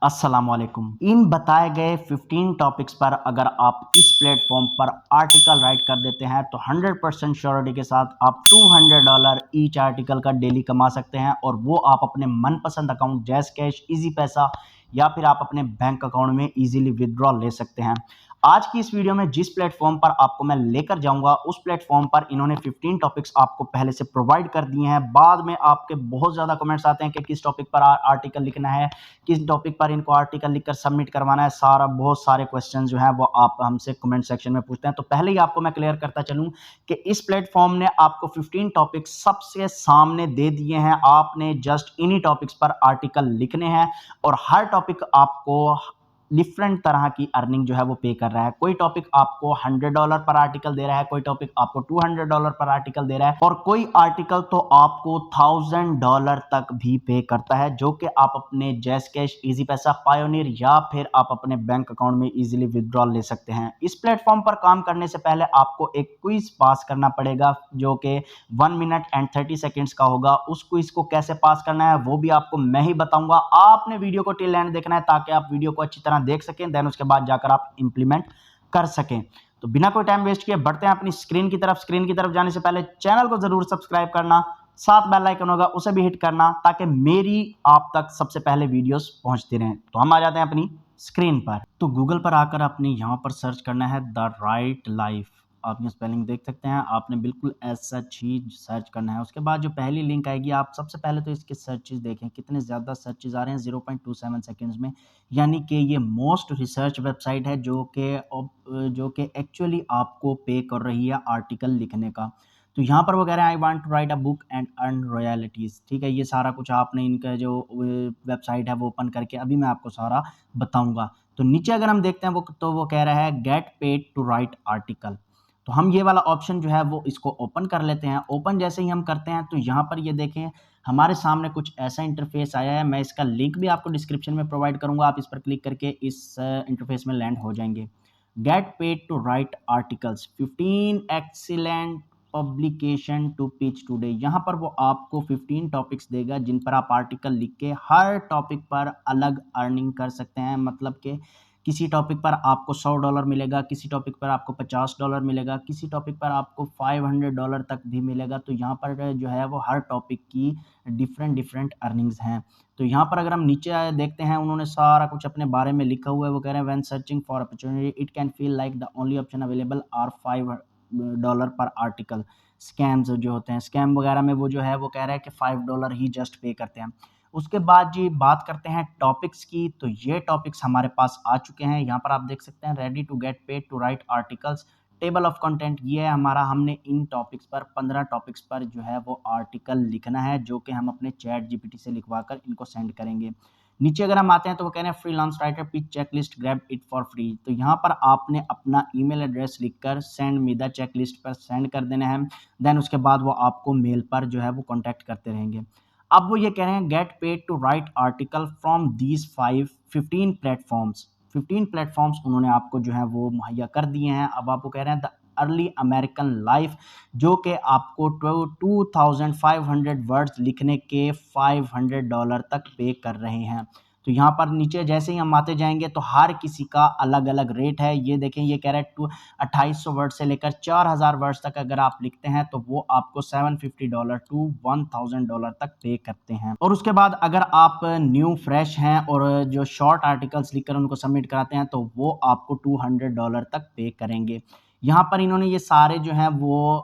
अस्सलामुअलैकुम। इन बताए गए 15 टॉपिक्स पर अगर आप इस प्लेटफॉर्म पर आर्टिकल राइट कर देते हैं तो 100% श्योरिटी के साथ आप $200 ईच आर्टिकल का डेली कमा सकते हैं और वो आप अपने मनपसंद अकाउंट जैस कैश, इजी पैसा या फिर आप अपने बैंक अकाउंट में इजीली विदड्रॉ ले सकते हैं। आज की इस वीडियो में जिस प्लेटफॉर्म पर आपको मैं लेकर जाऊंगा उस प्लेटफॉर्म पर इन्होंने 15 टॉपिक्स आपको पहले से प्रोवाइड कर दिए हैं। बाद में आपके बहुत ज़्यादा कमेंट्स आते हैं कि किस टॉपिक पर आर्टिकल लिखना है, किस टॉपिक पर इनको आर्टिकल लिखकर सबमिट करवाना है। बहुत सारे क्वेश्चन जो है वो आप हमसे कमेंट सेक्शन में पूछते हैं। तो पहले ही आपको मैं क्लियर करता चलूं कि इस प्लेटफॉर्म ने आपको 15 टॉपिक सबसे सामने दे दिए हैं। आपने जस्ट इन्हीं टॉपिक्स पर आर्टिकल लिखने हैं और हर टॉपिक आपको डिफरेंट तरह की अर्निंग जो है वो पे कर रहा है। कोई टॉपिक आपको $100 पर आर्टिकल दे रहा है, कोई टॉपिक आपको $200 पर आर्टिकल दे रहा है और कोई आर्टिकल तो आपको $1000 तक भी पे करता है, जो कि आप अपने जैस कैश, इजी पैसा, पायोनियर या फिर आप अपने बैंक अकाउंट में इजीली विदड्रॉल ले सकते हैं। इस प्लेटफॉर्म पर काम करने से पहले आपको एक क्विज पास करना पड़ेगा जो कि 1 मिनट एंड 30 सेकेंड्स का होगा। उस क्विज को कैसे पास करना है वो भी आपको मैं ही बताऊंगा। आपने वीडियो को टिल एंड देखना है ताकि आप वीडियो को अच्छी तरह देख सकें, देन उसके बाद जाकर आप इंप्लीमेंट कर सकें। तो बिना कोई टाइम वेस्ट किए बढ़ते हैं अपनी स्क्रीन की तरफ। स्क्रीन की तरफ जाने से पहले चैनल को जरूर सब्सक्राइब करना, साथ बेल आइकन होगा उसे भी हिट करना ताकि मेरी आप तक सबसे पहले वीडियोस पहुंचती रहें। तो हम आ जाते हैं अपनी स्क्रीन पर। तो गूगल पर आकर आपने यहाँ पर सर्च करना है द राइट लाइफ। आप ये स्पेलिंग देख सकते हैं, आपने बिल्कुल एज सच ही सर्च करना है। उसके बाद जो पहली लिंक आएगी, आप सबसे पहले तो इसके सर्चेस देखें कितने ज़्यादा सर्चेस आ रहे हैं 0.27 सेकेंड्स में, यानी कि ये मोस्ट रिसर्च वेबसाइट है जो कि एक्चुअली आपको पे कर रही है आर्टिकल लिखने का। तो यहाँ पर वो कह रहे हैं I want to write a book and earn royalties. ठीक है, ये सारा कुछ आपने इनका जो वेबसाइट है वो ओपन करके अभी मैं आपको सारा बताऊंगा। तो नीचे अगर हम देखते हैं वो कह रहा है get paid to write article. तो हम ये वाला ऑप्शन जो है वो इसको ओपन कर लेते हैं। ओपन जैसे ही हम करते हैं तो यहाँ पर ये देखें हमारे सामने कुछ ऐसा इंटरफेस आया है। मैं इसका लिंक भी आपको डिस्क्रिप्शन में प्रोवाइड करूंगा, आप इस पर क्लिक करके इस इंटरफेस में लैंड हो जाएंगे। Get paid to write articles 15 excellent publication to pitch today. यहाँ पर वो आपको 15 टॉपिक्स देगा जिन पर आप आर्टिकल लिख के हर टॉपिक पर अलग अर्निंग कर सकते हैं। मतलब कि किसी टॉपिक पर आपको $100 मिलेगा, किसी टॉपिक पर आपको $50 मिलेगा, किसी टॉपिक पर आपको $500 तक भी मिलेगा। तो यहाँ पर जो है वो हर टॉपिक की डिफरेंट अर्निंग्स हैं। तो यहाँ पर अगर हम नीचे आए देखते हैं, उन्होंने सारा कुछ अपने बारे में लिखा हुआ है। वो कह रहे हैं when searching for opportunity it can feel like the only option available are $5 per article. Scams जो होते हैं, स्कैम वगैरह में वो जो है वो कह रहा है कि $5 ही जस्ट पे करते हैं। उसके बाद जी बात करते हैं टॉपिक्स की। तो ये टॉपिक्स हमारे पास आ चुके हैं। यहाँ पर आप देख सकते हैं ready to get paid to write articles, table of content ये है हमारा। हमने इन टॉपिक्स पर 15 टॉपिक्स पर जो है वो आर्टिकल लिखना है, जो कि हम अपने चैट जीपीटी से लिखवा कर इनको सेंड करेंगे। नीचे अगर हम आते हैं तो वो कह रहे हैं freelance writer pitch checklist grab it for free. तो यहाँ पर आपने अपना ईमेल एड्रेस लिखकर सेंड मी द चेकलिस्ट पर सेंड कर देना है। देन उसके बाद वो आपको मेल पर जो है वो कॉन्टैक्ट करते रहेंगे। अब वो ये कह रहे हैं get paid to write article from these 15 platforms. 15 platforms उन्होंने आपको जो है वो मुहैया कर दिए हैं। अब आपको कह रहे हैं द अर्ली अमेरिकन लाइफ, जो कि आपको 2500 वर्ड्स लिखने के $500 तक पे कर रहे हैं। तो यहाँ पर नीचे जैसे ही हम आते जाएंगे तो हर किसी का अलग अलग रेट है। ये देखें, ये कह रहा है 2800 वर्ड से लेकर 4000 वर्ड्स तक अगर आप लिखते हैं तो वो आपको $750 टू $1000 तक पे करते हैं। और उसके बाद अगर आप न्यू फ्रेश हैं और जो शॉर्ट आर्टिकल्स लिखकर उनको सबमिट कराते हैं तो वो आपको $200 तक पे करेंगे। यहाँ पर इन्होंने ये सारे जो हैं वो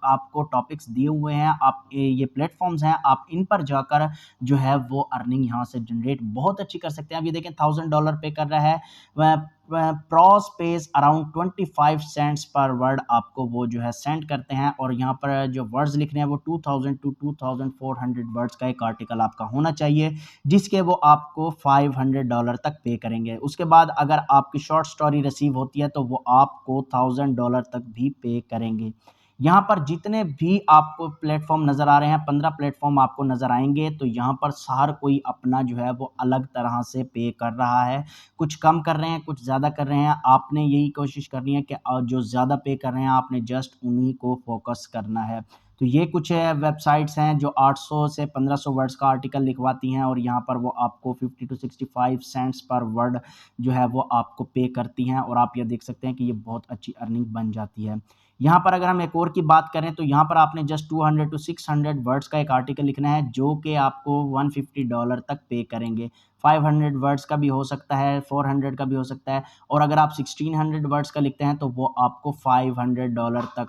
आपको टॉपिक्स दिए हुए हैं। आप ये प्लेटफॉर्म्स हैं, आप इन पर जाकर जो है वो अर्निंग यहाँ से जनरेट बहुत अच्छी कर सकते हैं। अब ये देखें $1000 पे कर रहा है। Prose pays around 25 cents per word आपको वो जो है सेंड करते हैं। और यहाँ पर जो वर्ड्स लिख रहे हैं वो 2000 टू 2400 वर्ड्स का एक आर्टिकल आपका होना चाहिए, जिसके वो आपको $500 तक पे करेंगे। उसके बाद अगर आपकी शॉर्ट स्टोरी रिसीव होती है तो वो आपको $1000 तक भी पे करेंगे। यहाँ पर जितने भी आपको प्लेटफॉर्म नज़र आ रहे हैं, 15 प्लेटफॉर्म आपको नज़र आएंगे। तो यहाँ पर हर कोई अपना जो है वो अलग तरह से पे कर रहा है। कुछ कम कर रहे हैं, कुछ ज़्यादा कर रहे हैं। आपने यही कोशिश करनी है कि जो ज़्यादा पे कर रहे हैं आपने जस्ट उन्हीं को फोकस करना है। तो ये कुछ वेबसाइट्स हैं जो 800 से 1500 वर्ड्स का आर्टिकल लिखवाती हैं और यहाँ पर वो आपको 50 to 65 सेंट्स पर वर्ड जो है वो आपको पे करती हैं और आप ये देख सकते हैं कि ये बहुत अच्छी अर्निंग बन जाती है। यहाँ पर अगर हम एक और की बात करें तो यहाँ पर आपने जस्ट 200 to 600 वर्ड्स का एक आर्टिकल लिखना है जो कि आपको $150 तक पे करेंगे। 500 वर्ड्स का भी हो सकता है, 400 का भी हो सकता है और अगर आप 1600 वर्ड्स का लिखते हैं तो वो आपको $500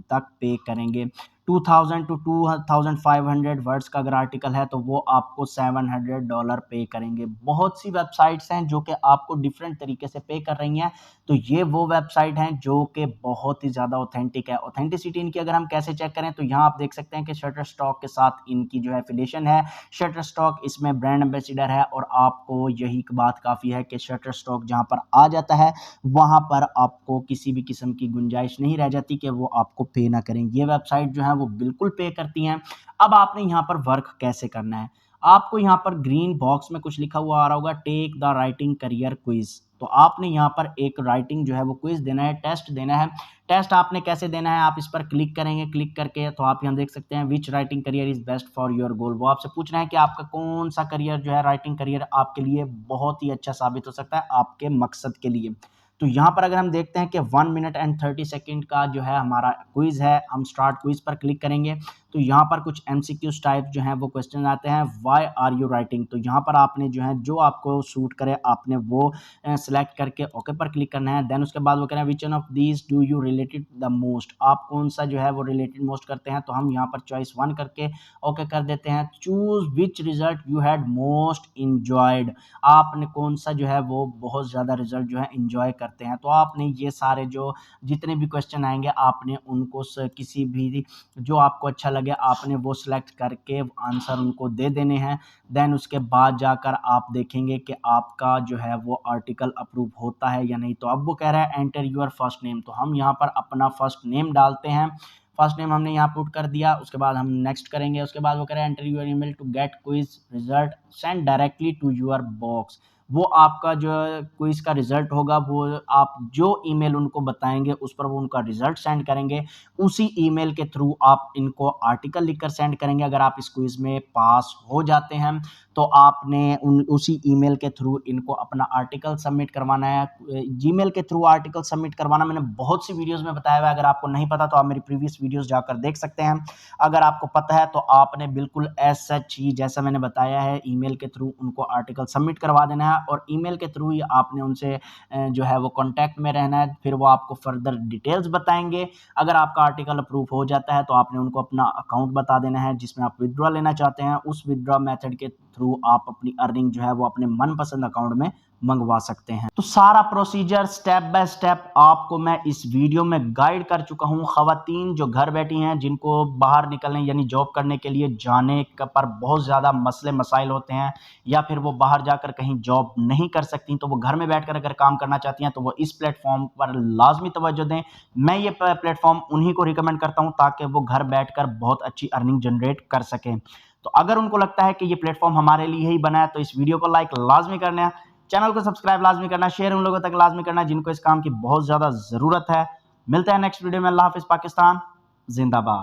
तक पे करेंगे। 2000 to 2500 वर्ड्स का अगर आर्टिकल है तो वो आपको $700 पे करेंगे। बहुत सी वेबसाइट्स हैं जो कि आपको डिफरेंट तरीके से पे कर रही हैं, तो ये वो वेबसाइट हैं जो कि बहुत ही ज़्यादा ऑथेंटिक है। ऑथेंटिसिटी इनकी अगर हम कैसे चेक करें तो यहाँ आप देख सकते हैं कि शटरस्टॉक के साथ इनकी जो है एफिलिएशन है। शटरस्टॉक इसमें ब्रांड एम्बेसडर है और आपको यही बात काफ़ी है कि शटरस्टॉक जहाँ पर आ जाता है वहाँ पर आपको किसी भी किस्म की गुंजाइश नहीं रह जाती कि वो आपको पे ना करें। ये वेबसाइट जो है वो बिल्कुल पे करती हैं। अब आपने यहाँ पर वर्क कैसे करना है, आपको यहाँ पर ग्रीन बॉक्स में कुछ लिखा हुआ आ रहा होगा, take the writing career quiz. तो आपने यहाँ पर एक राइटिंग जो है वो क्विज देना है, टेस्ट देना है। टेस्ट आपने कैसे देना है, आप इस पर क्लिक करेंगे, क्लिक करके तो आप यहाँ देख सकते हैं which writing career is best for your goal. वो आपसे पूछ रहे हैं कि आपका कौन सा करियर जो है राइटिंग करियर आपके लिए बहुत ही अच्छा साबित हो सकता है आपके मकसद के लिए। तो यहाँ पर अगर हम देखते हैं कि 1 मिनट एंड 30 सेकेंड का जो है हमारा क्विज है, हम स्टार्ट क्विज पर क्लिक करेंगे तो यहाँ पर कुछ एमसीक्यूज टाइप जो हैं वो क्वेश्चन आते हैं। व्हाई आर यू राइटिंग, तो यहाँ पर आपने जो है जो आपको सूट करे आपने वो सिलेक्ट करके ओके पर क्लिक करना है। देन उसके बाद वो कह रहे हैं which one of these do you related the most, आप कौन सा जो है वो रिलेटेड मोस्ट करते हैं, तो हम यहाँ पर चॉइस 1 करके ओके कर देते हैं। Choose which result you had most enjoyed, आपने कौन सा जो है वो बहुत ज़्यादा रिजल्ट जो है इंजॉय करते हैं। तो आपने ये सारे जो जितने भी क्वेश्चन आएंगे आपने उनको किसी भी जो आपको अच्छा लगे आपने वो सिलेक्ट करके आंसर उनको दे देने हैं। देन उसके बाद जाकर आप देखेंगे कि आपका जो है वो आर्टिकल अप्रूव होता है या नहीं। तो अब वो कह रहा है एंटर यूर फर्स्ट नेम, तो हम यहाँ पर अपना फर्स्ट नेम डालते हैं। फर्स्ट नेम हमने यहाँ पुट कर दिया, उसके बाद हम नेक्स्ट करेंगे। उसके बाद वो कह रहे हैं enter your email to get quiz result send directly to your box. वो आपका जो क्विज का रिजल्ट होगा वो आप जो ईमेल उनको बताएंगे उस पर वो उनका रिजल्ट सेंड करेंगे। उसी ईमेल के थ्रू आप इनको आर्टिकल लिखकर सेंड करेंगे। अगर आप इस क्विज में पास हो जाते हैं तो आपने उसी ईमेल के थ्रू इनको अपना आर्टिकल सबमिट करवाना है। जीमेल के थ्रू आर्टिकल सबमिट करवाना मैंने बहुत सी वीडियोस में बताया हुआ है, अगर आपको नहीं पता तो आप मेरी प्रीवियस वीडियोस जाकर देख सकते हैं। अगर आपको पता है तो आपने बिल्कुल एज सच ही जैसा मैंने बताया है ईमेल के थ्रू उनको आर्टिकल सबमिट करवा देना है और ईमेल के थ्रू ही आपने उनसे जो है वो कॉन्टैक्ट में रहना है। फिर वो आपको फर्दर डिटेल्स बताएंगे। अगर आपका आर्टिकल अप्रूव हो जाता है तो आपने उनको अपना अकाउंट बता देना है जिसमें आप विथड्रॉ लेना चाहते हैं। उस विथड्रॉ मेथड के थ्रू आप अपनी अर्निंग जो है वो अपने मनपसंद अकाउंट में मंगवा सकते हैं। तो सारा प्रोसीजर स्टेप बाय स्टेप आपको मैं इस वीडियो में गाइड कर चुका हूं। खवातीन जो घर बैठी हैं जिनको बाहर निकलने यानी जॉब करने के लिए जाने पर बहुत ज़्यादा मसले मसाइल होते हैं या फिर वो बाहर जाकर कहीं जॉब नहीं कर सकती, तो वो घर में बैठकर अगर काम करना चाहती हैं तो वो इस प्लेटफॉर्म पर लाजमी तवज्जो दें। मैं ये प्लेटफॉर्म उन्हीं को रिकमेंड करता हूँ ताकि वो घर बैठकर बहुत अच्छी अर्निंग जनरेट कर सकें। तो अगर उनको लगता है कि ये प्लेटफॉर्म हमारे लिए ही बना है तो इस वीडियो को लाइक लाजमी करना है, चैनल को सब्सक्राइब लाजमी करना, शेयर उन लोगों तक लाजमी करना जिनको इस काम की बहुत ज़्यादा ज़रूरत है। मिलते हैं नेक्स्ट वीडियो में। अल्लाह हाफिज़। पाकिस्तान जिंदाबाद।